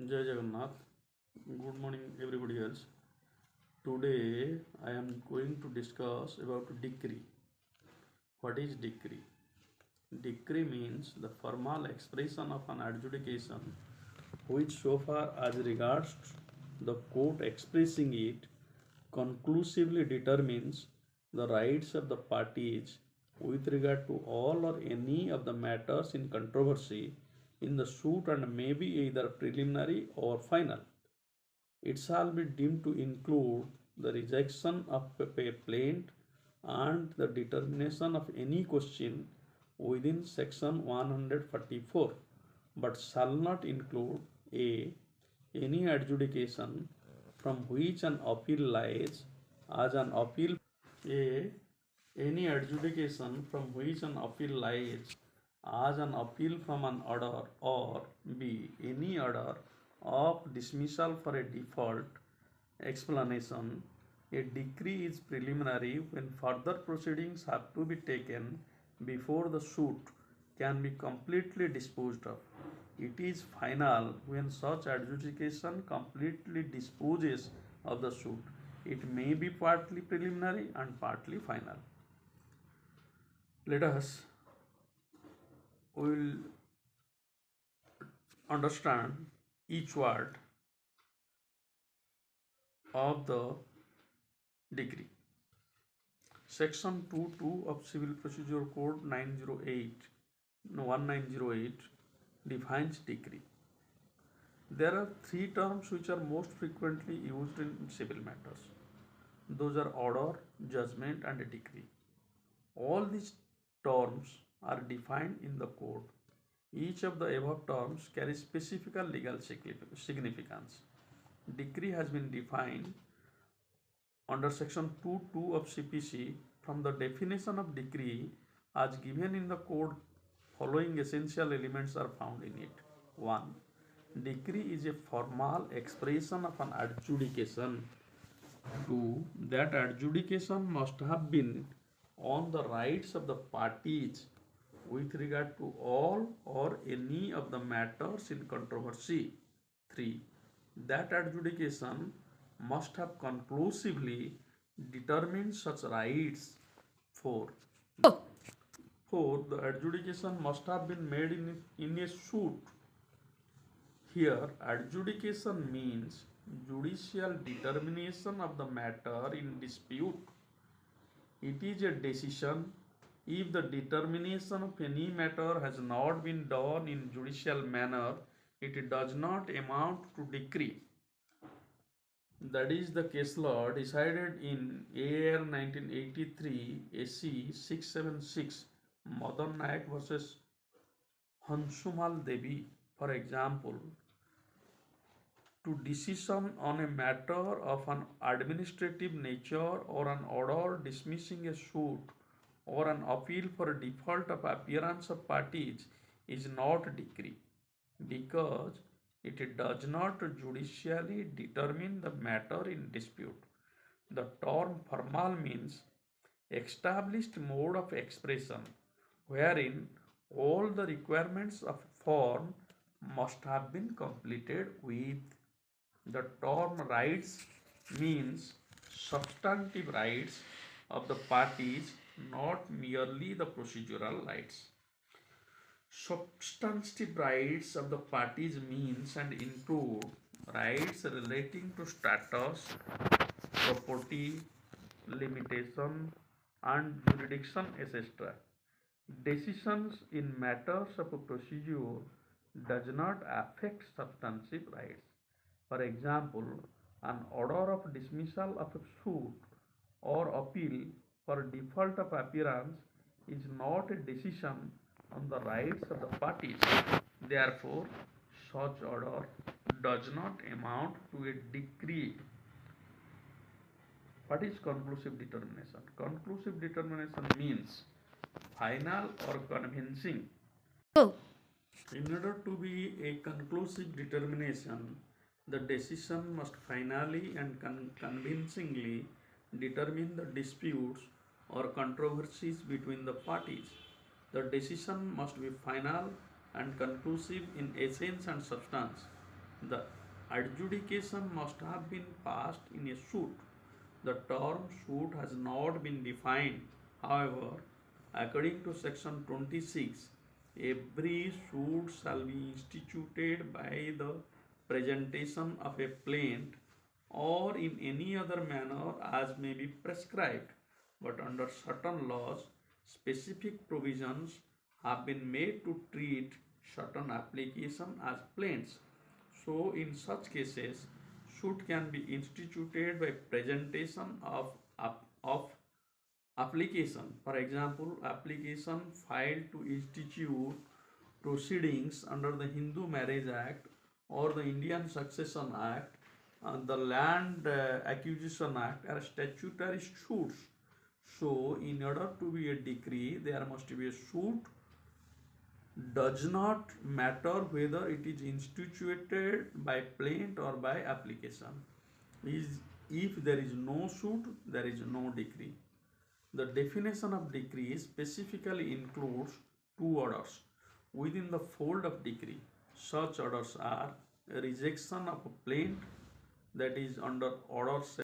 Jai Jagannath. Good morning, everybody else. Today I am going to discuss about decree. What is decree? Decree means the formal expression of an adjudication which, so far as regards the court expressing it, conclusively determines the rights of the parties with regard to all or any of the matters in controversy in the suit and may be either preliminary or final. It shall be deemed to include the rejection of a plaint and the determination of any question within section 144, but shall not include a. Any adjudication from which an appeal lies as an appeal a. Any adjudication from which an appeal lies as an appeal from an order, or b. Any order of dismissal for a default. Explanation: a decree is preliminary when further proceedings have to be taken before the suit can be completely disposed of. It is final when such adjudication completely disposes of the suit. It may be partly preliminary and partly final. Let us will understand each word of the decree. Section 2.2 of Civil Procedure Code 1908 defines decree. There are three terms which are most frequently used in civil matters. Those are order, judgment, and a decree. All these terms are defined in the code. Each of the above terms carries specific legal significance. Decree has been defined under section 2.2 of CPC. From the definition of decree as given in the code, following essential elements are found in it. 1. Decree is a formal expression of an adjudication. 2. That adjudication must have been on the rights of the parties with regard to all or any of the matters in controversy. 3. That adjudication must have conclusively determined such rights. 4. 4. The adjudication must have been made in a suit. Here, adjudication means judicial determination of the matter in dispute. It is a decision if the determination of any matter has not been done in judicial manner, it does not amount to decree. That is the case law decided in AR 1983 AC 676 Madan Nayak versus Hansumal Devi. For example, to decision on a matter of an administrative nature or an order dismissing a suit or an appeal for a default of appearance of parties is not decree, because it does not judicially determine the matter in dispute. The term formal means established mode of expression wherein all the requirements of form must have been completed with. The term rights means substantive rights of the parties, not merely the procedural rights. Substantive rights of the parties means and include rights relating to status, property, limitation, and jurisdiction, etc. Decisions in matters of a procedure does not affect substantive rights. For example, an order of dismissal of a suit or appeal for default of appearance is not a decision on the rights of the parties. Therefore, such order does not amount to a decree. What is conclusive determination? Conclusive determination means final or convincing. In order to be a conclusive determination, the decision must finally and convincingly determine the disputes or controversies between the parties. The decision must be final and conclusive in essence and substance. The adjudication must have been passed in a suit. The term suit has not been defined. However, according to section 26, every suit shall be instituted by the presentation of a plaint or in any other manner as may be prescribed. But under certain laws, specific provisions have been made to treat certain application as plaints. So, in such cases, suit can be instituted by presentation of application. For example, application filed to institute proceedings under the Hindu Marriage Act or the Indian Succession Act and the Land Acquisition Act are statutory suits. So, in order to be a decree, there must be a suit. Does not matter whether it is instituted by plaint or by application. Is if there is no suit, there is no decree. The definition of decree specifically includes two orders within the fold of decree. Such orders are rejection of a plaint, that is under order